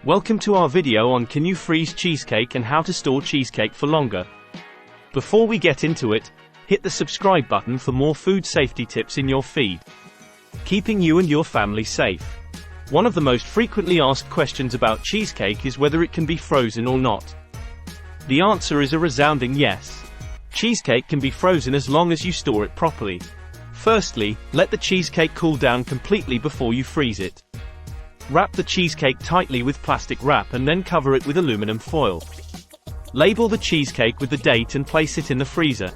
Welcome to our video on Can You Freeze Cheesecake and how to store cheesecake for longer. Before we get into it, hit the subscribe button for more food safety tips in your feed. Keeping you and your family safe. One of the most frequently asked questions about cheesecake is whether it can be frozen or not. The answer is a resounding yes. Cheesecake can be frozen as long as you store it properly. Firstly, let the cheesecake cool down completely before you freeze it. Wrap the cheesecake tightly with plastic wrap and then cover it with aluminum foil. Label the cheesecake with the date and place it in the freezer.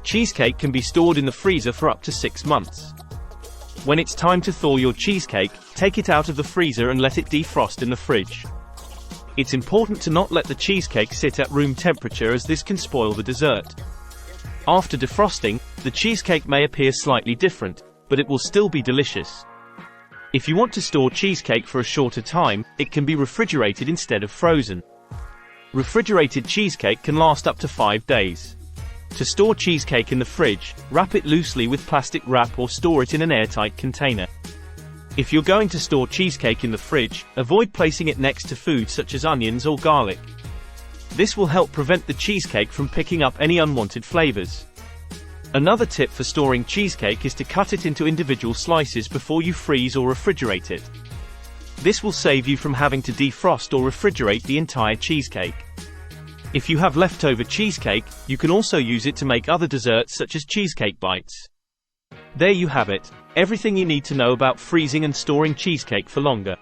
Cheesecake can be stored in the freezer for up to 6 months. When it's time to thaw your cheesecake, take it out of the freezer and let it defrost in the fridge. It's important to not let the cheesecake sit at room temperature as this can spoil the dessert. After defrosting, the cheesecake may appear slightly different, but it will still be delicious. If you want to store cheesecake for a shorter time, it can be refrigerated instead of frozen. Refrigerated cheesecake can last up to 5 days. To store cheesecake in the fridge, wrap it loosely with plastic wrap or store it in an airtight container. If you're going to store cheesecake in the fridge, avoid placing it next to food such as onions or garlic. This will help prevent the cheesecake from picking up any unwanted flavors. Another tip for storing cheesecake is to cut it into individual slices before you freeze or refrigerate it. This will save you from having to defrost or refrigerate the entire cheesecake. If you have leftover cheesecake, you can also use it to make other desserts such as cheesecake bites. There you have it, everything you need to know about freezing and storing cheesecake for longer.